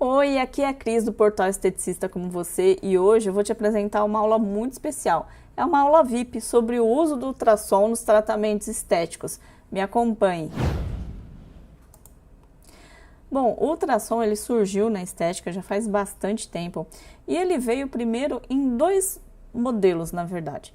Oi, aqui é a Cris do Portal Esteticista Como Você e hoje eu vou te apresentar uma aula muito especial. É uma aula VIP sobre o uso do ultrassom nos tratamentos estéticos. Me acompanhe. Bom, o ultrassom ele surgiu na estética já faz bastante tempo e ele veio primeiro em dois modelos, na verdade.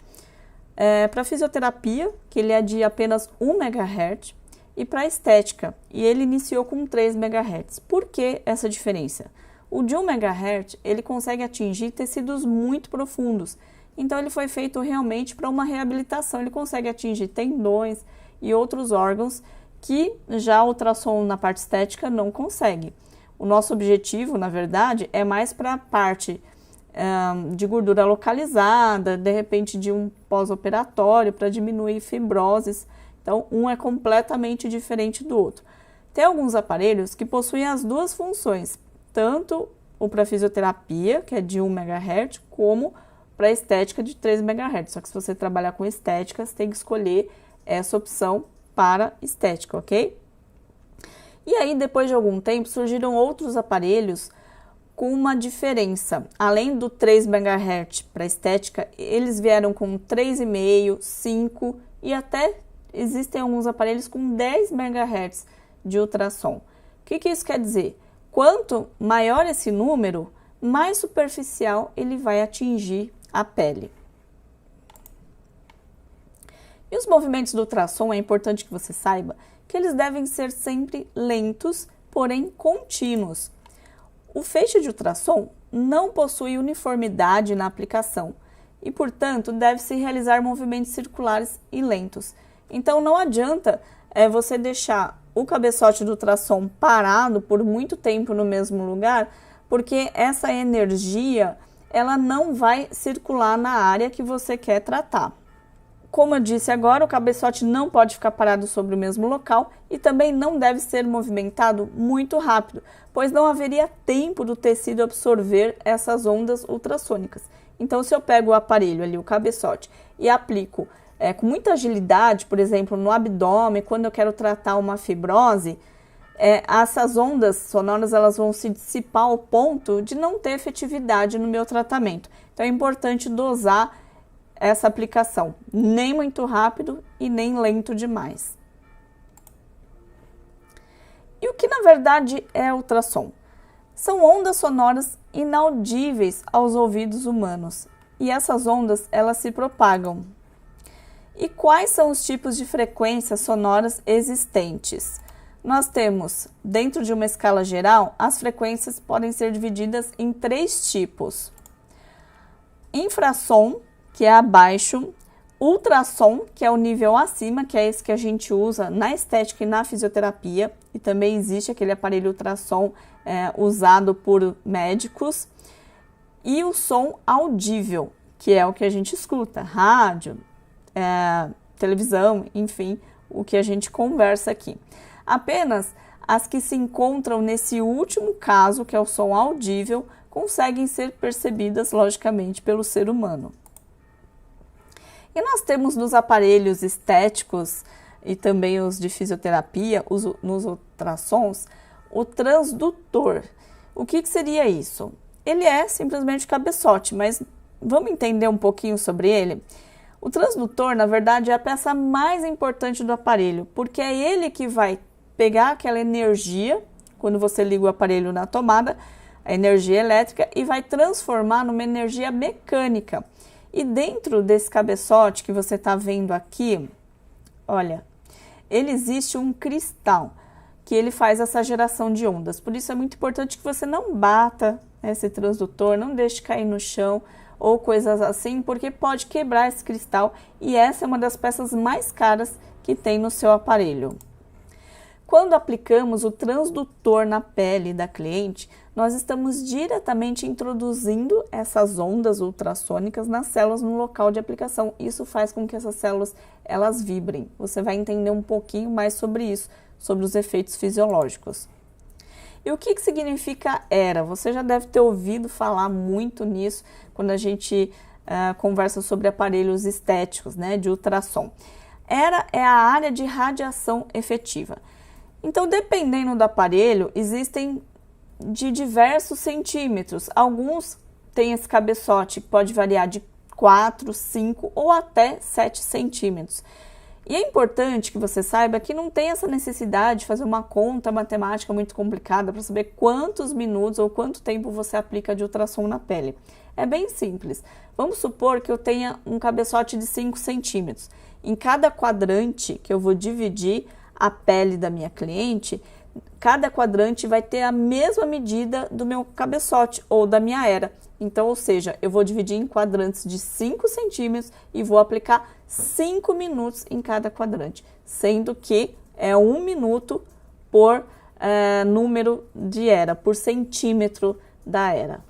Para fisioterapia, que ele é de apenas 1 MHz, e para estética, e ele iniciou com 3 MHz. Por que essa diferença? O de 1 MHz, ele consegue atingir tecidos muito profundos, então ele foi feito realmente para uma reabilitação, ele consegue atingir tendões e outros órgãos que já o ultrassom na parte estética não consegue. O nosso objetivo, na verdade, é mais para a parte de gordura localizada, de repente de um pós-operatório, para diminuir fibroses. Então, um é completamente diferente do outro. Tem alguns aparelhos que possuem as duas funções, tanto o para fisioterapia, que é de 1 MHz, como para estética de 3 MHz. Só que se você trabalhar com estética, você tem que escolher essa opção para estética, ok? E aí, depois de algum tempo, surgiram outros aparelhos com uma diferença. Além do 3 MHz para estética, eles vieram com 3,5, 5 e até existem alguns aparelhos com 10 MHz de ultrassom. O que isso quer dizer? Quanto maior esse número, mais superficial ele vai atingir a pele. E os movimentos do ultrassom, é importante que você saiba que eles devem ser sempre lentos, porém contínuos. O feixe de ultrassom não possui uniformidade na aplicação e, portanto, deve-se realizar movimentos circulares e lentos. Então, não adianta você deixar o cabeçote do ultrassom parado por muito tempo no mesmo lugar, porque essa energia ela não vai circular na área que você quer tratar. Como eu disse agora, o cabeçote não pode ficar parado sobre o mesmo local e também não deve ser movimentado muito rápido, pois não haveria tempo do tecido absorver essas ondas ultrassônicas. Então, se eu pego o aparelho ali, o cabeçote, e aplico com muita agilidade, por exemplo, no abdômen, quando eu quero tratar uma fibrose, essas ondas sonoras elas vão se dissipar ao ponto de não ter efetividade no meu tratamento. Então, é importante dosar essa aplicação, nem muito rápido e nem lento demais. E o que na verdade é ultrassom? São ondas sonoras inaudíveis aos ouvidos humanos e essas ondas elas se propagam. E quais são os tipos de frequências sonoras existentes? Nós temos, dentro de uma escala geral, as frequências podem ser divididas em 3 tipos. Infrassom, que é abaixo, ultrassom, que é o nível acima, que é esse que a gente usa na estética e na fisioterapia, e também existe aquele aparelho ultrassom usado por médicos, e o som audível, que é o que a gente escuta, rádio, televisão, enfim, o que a gente conversa aqui. Apenas as que se encontram nesse último caso, que é o som audível, conseguem ser percebidas, logicamente, pelo ser humano. E nós temos nos aparelhos estéticos e também os de fisioterapia, nos ultrassons, o transdutor. O que seria isso? Ele é simplesmente o cabeçote, mas vamos entender um pouquinho sobre ele? O transdutor, na verdade, é a peça mais importante do aparelho, porque é ele que vai pegar aquela energia, quando você liga o aparelho na tomada, a energia elétrica, e vai transformar numa energia mecânica. E dentro desse cabeçote que você está vendo aqui, olha, ele existe um cristal que ele faz essa geração de ondas. Por isso é muito importante que você não bata esse transdutor, não deixe cair no chão ou coisas assim, porque pode quebrar esse cristal e essa é uma das peças mais caras que tem no seu aparelho. Quando aplicamos o transdutor na pele da cliente, nós estamos diretamente introduzindo essas ondas ultrassônicas nas células no local de aplicação. Isso faz com que essas células elas vibrem. Você vai entender um pouquinho mais sobre isso, sobre os efeitos fisiológicos. E o que significa ERA? Você já deve ter ouvido falar muito nisso quando a gente conversa sobre aparelhos estéticos, né, de ultrassom. ERA é a área de radiação efetiva. Então, dependendo do aparelho, existem de diversos centímetros. Alguns têm esse cabeçote que pode variar de 4, 5 ou até 7 centímetros. E é importante que você saiba que não tem essa necessidade de fazer uma conta matemática muito complicada para saber quantos minutos ou quanto tempo você aplica de ultrassom na pele. É bem simples. Vamos supor que eu tenha um cabeçote de 5 centímetros. Em cada quadrante que eu vou dividir a pele da minha cliente, cada quadrante vai ter a mesma medida do meu cabeçote ou da minha era. Então, ou seja, eu vou dividir em quadrantes de 5 centímetros e vou aplicar 5 minutos em cada quadrante, sendo que é 1 minuto por número de era, por centímetro da era.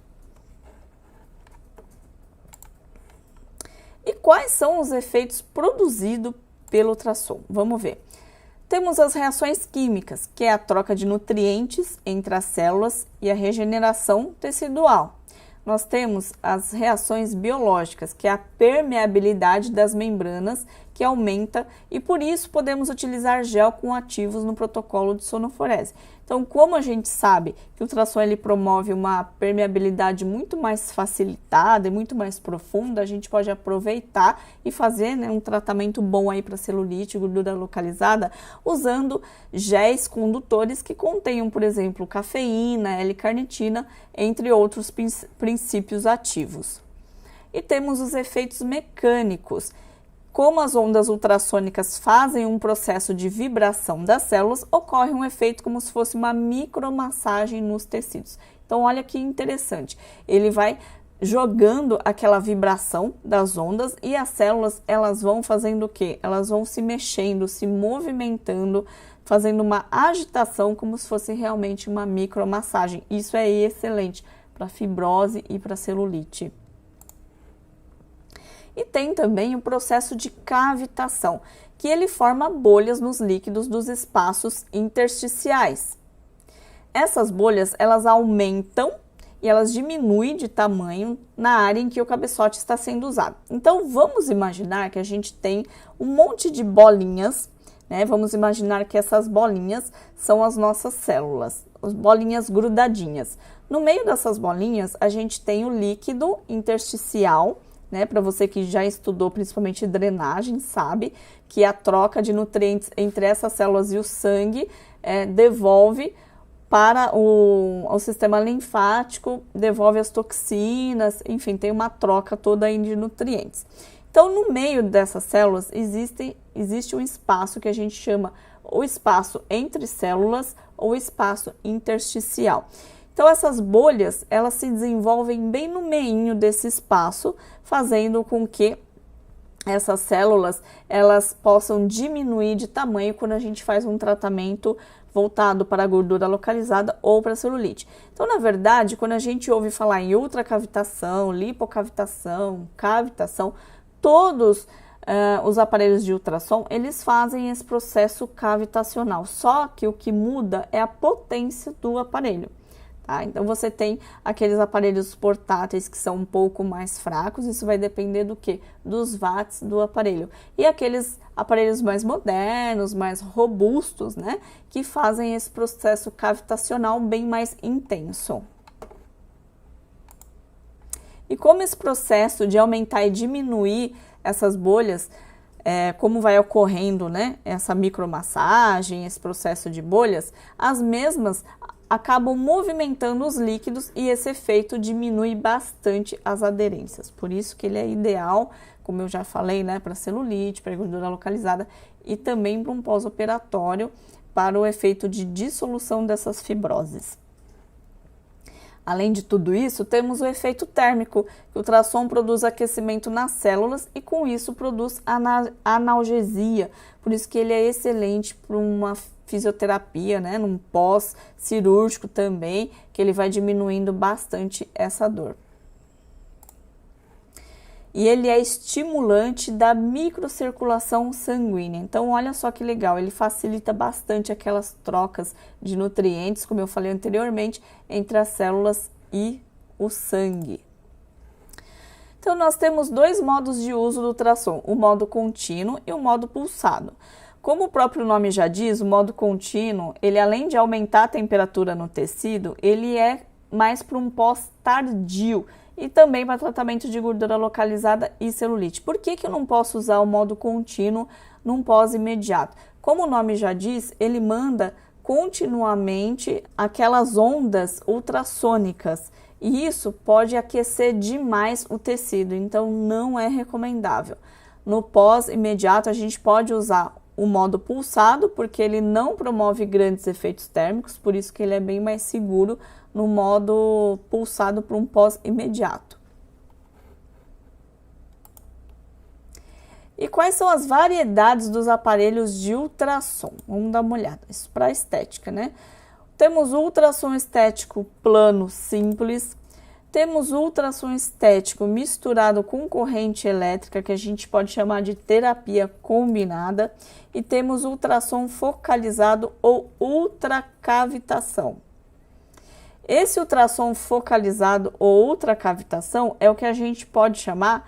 E quais são os efeitos produzidos pelo ultrassom? Vamos ver. Temos as reações químicas, que é a troca de nutrientes entre as células e a regeneração tecidual. Nós temos as reações biológicas, que é a permeabilidade das membranas, que aumenta, e por isso podemos utilizar gel com ativos no protocolo de sonoforese. Então, como a gente sabe que o ultrassom ele promove uma permeabilidade muito mais facilitada e muito mais profunda, a gente pode aproveitar e fazer, né, um tratamento bom aí para celulite e gordura localizada, usando géis condutores que contenham, por exemplo, cafeína, L-carnitina, entre outros princípios ativos. E temos os efeitos mecânicos. Como as ondas ultrassônicas fazem um processo de vibração das células, ocorre um efeito como se fosse uma micromassagem nos tecidos. Então, olha que interessante. Ele vai jogando aquela vibração das ondas e as células, elas vão fazendo o quê? Elas vão se mexendo, se movimentando, fazendo uma agitação como se fosse realmente uma micromassagem. Isso é excelente para fibrose e para celulite. E tem também o processo de cavitação, que ele forma bolhas nos líquidos dos espaços intersticiais. Essas bolhas, elas aumentam e elas diminuem de tamanho na área em que o cabeçote está sendo usado. Então, vamos imaginar que a gente tem um monte de bolinhas, né? Vamos imaginar que essas bolinhas são as nossas células, as bolinhas grudadinhas. No meio dessas bolinhas, a gente tem o líquido intersticial, né, para você que já estudou principalmente drenagem, sabe que a troca de nutrientes entre essas células e o sangue devolve para o sistema linfático, devolve as toxinas, enfim, tem uma troca toda aí de nutrientes. Então, no meio dessas células existe um espaço que a gente chama o espaço entre células ou espaço intersticial. Então, essas bolhas, elas se desenvolvem bem no meinho desse espaço, fazendo com que essas células, elas possam diminuir de tamanho quando a gente faz um tratamento voltado para a gordura localizada ou para a celulite. Então, na verdade, quando a gente ouve falar em ultracavitação, lipocavitação, cavitação, todos os aparelhos de ultrassom, eles fazem esse processo cavitacional, só que o que muda é a potência do aparelho. Então, você tem aqueles aparelhos portáteis que são um pouco mais fracos, isso vai depender do quê? Dos watts do aparelho. E aqueles aparelhos mais modernos, mais robustos, né? Que fazem esse processo cavitacional bem mais intenso. E como esse processo de aumentar e diminuir essas bolhas, como vai ocorrendo, né? Essa micromassagem, esse processo de bolhas, as mesmas acabam movimentando os líquidos e esse efeito diminui bastante as aderências. Por isso que ele é ideal, como eu já falei, né, para celulite, para gordura localizada e também para um pós-operatório para o efeito de dissolução dessas fibroses. Além de tudo isso, temos o efeito térmico, que o ultrassom produz aquecimento nas células e com isso produz analgesia. Por isso que ele é excelente para uma fisioterapia, né, num pós-cirúrgico também, que ele vai diminuindo bastante essa dor. E ele é estimulante da microcirculação sanguínea. Então, olha só que legal, ele facilita bastante aquelas trocas de nutrientes, como eu falei anteriormente, entre as células e o sangue. Então, nós temos dois modos de uso do ultrassom, o modo contínuo e o modo pulsado. Como o próprio nome já diz, o modo contínuo, ele além de aumentar a temperatura no tecido, ele é mais para um pós tardio e também para tratamento de gordura localizada e celulite. Por que eu não posso usar o modo contínuo num pós imediato? Como o nome já diz, ele manda continuamente aquelas ondas ultrassônicas e isso pode aquecer demais o tecido, então não é recomendável. No pós imediato a gente pode usar o modo pulsado, porque ele não promove grandes efeitos térmicos, por isso que ele é bem mais seguro no modo pulsado para um pós imediato. E quais são as variedades dos aparelhos de ultrassom? Vamos dar uma olhada, isso para a estética, né? Temos o ultrassom estético plano simples, temos o ultrassom estético misturado com corrente elétrica, que a gente pode chamar de terapia combinada, e temos o ultrassom focalizado ou ultracavitação. Esse ultrassom focalizado ou ultracavitação é o que a gente pode chamar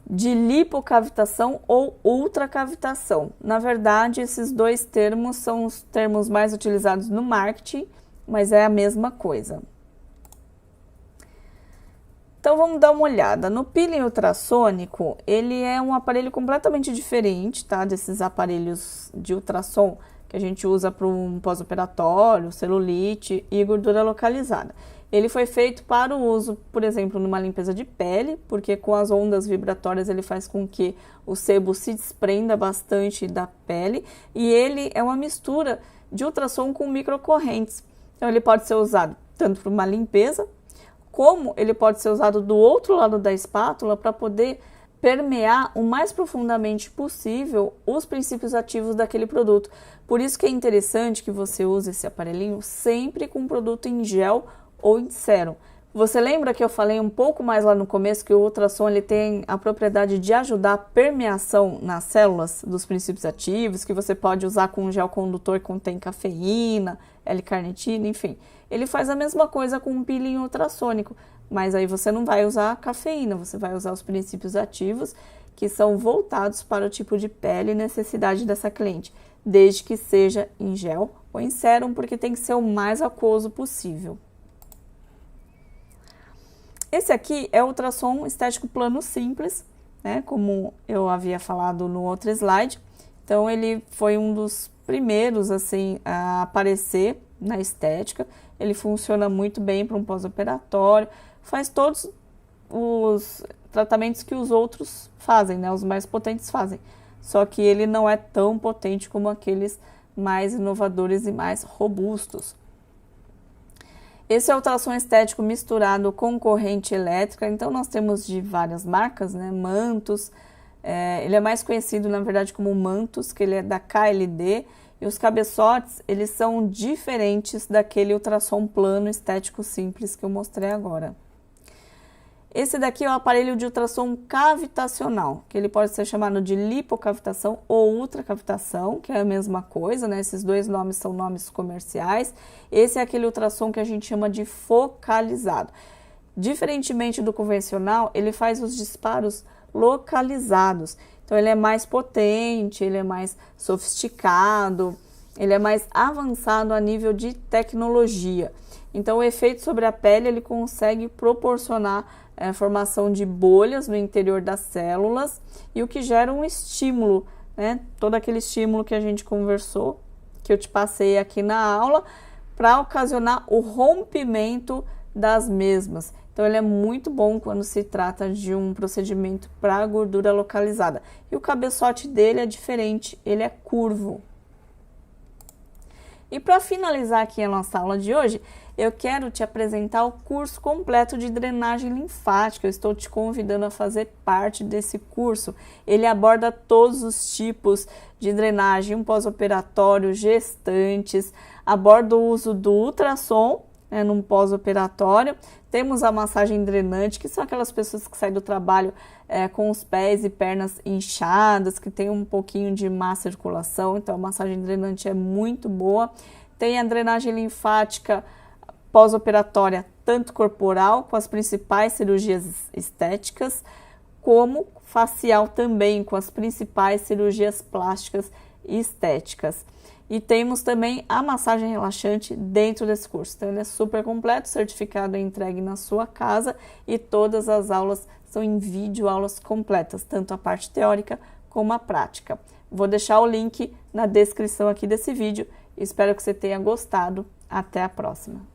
de lipocavitação ou ultracavitação. Na verdade, esses dois termos são os termos mais utilizados no marketing, mas é a mesma coisa. Então vamos dar uma olhada. No peeling ultrassônico, ele é um aparelho completamente diferente, tá? Desses aparelhos de ultrassom que a gente usa para um pós-operatório, celulite e gordura localizada. Ele foi feito para o uso, por exemplo, numa limpeza de pele, porque com as ondas vibratórias ele faz com que o sebo se desprenda bastante da pele, e ele é uma mistura de ultrassom com microcorrentes. Então ele pode ser usado tanto para uma limpeza, como ele pode ser usado do outro lado da espátula para poder permear o mais profundamente possível os princípios ativos daquele produto. Por isso que é interessante que você use esse aparelhinho sempre com produto em gel ou em sérum. Você lembra que eu falei um pouco mais lá no começo que o ultrassom ele tem a propriedade de ajudar a permeação nas células dos princípios ativos, que você pode usar com um gel condutor que contém cafeína, L-carnitina, enfim. Ele faz a mesma coisa com um peeling ultrassônico, mas aí você não vai usar cafeína, você vai usar os princípios ativos que são voltados para o tipo de pele e necessidade dessa cliente, desde que seja em gel ou em sérum, porque tem que ser o mais aquoso possível. Esse aqui é o ultrassom estético plano simples, né, como eu havia falado no outro slide. Então ele foi um dos primeiros assim a aparecer na estética. Ele funciona muito bem para um pós-operatório, faz todos os tratamentos que os outros fazem, né, os mais potentes fazem. Só que ele não é tão potente como aqueles mais inovadores e mais robustos. Esse é o ultrassom estético misturado com corrente elétrica, então nós temos de várias marcas, né? Mantus, ele é mais conhecido na verdade como Mantus, que ele é da KLD, e os cabeçotes, eles são diferentes daquele ultrassom plano estético simples que eu mostrei agora. Esse daqui é o aparelho de ultrassom cavitacional, que ele pode ser chamado de lipocavitação ou ultracavitação, que é a mesma coisa, né? Esses dois nomes são nomes comerciais. Esse é aquele ultrassom que a gente chama de focalizado. Diferentemente do convencional, ele faz os disparos localizados. Então, ele é mais potente, ele é mais sofisticado, ele é mais avançado a nível de tecnologia. Então, o efeito sobre a pele, ele consegue proporcionar formação de bolhas no interior das células e o que gera um estímulo, né? Todo aquele estímulo que a gente conversou, que eu te passei aqui na aula, para ocasionar o rompimento das mesmas. Então, ele é muito bom quando se trata de um procedimento para gordura localizada. E o cabeçote dele é diferente, ele é curvo. E para finalizar aqui a nossa aula de hoje, eu quero te apresentar o curso completo de drenagem linfática. Eu estou te convidando a fazer parte desse curso. Ele aborda todos os tipos de drenagem, um pós-operatório, gestantes, aborda o uso do ultrassom, né, num pós-operatório. Temos a massagem drenante, que são aquelas pessoas que saem do trabalho com os pés e pernas inchadas, que tem um pouquinho de má circulação, então a massagem drenante é muito boa. Tem a drenagem linfática pós-operatória, tanto corporal, com as principais cirurgias estéticas, como facial também, com as principais cirurgias plásticas estéticas. E temos também a massagem relaxante dentro desse curso. Então, ele é super completo, certificado e entregue na sua casa, e todas as aulas são em vídeo, aulas completas, tanto a parte teórica como a prática. Vou deixar o link na descrição aqui desse vídeo. Espero que você tenha gostado. Até a próxima!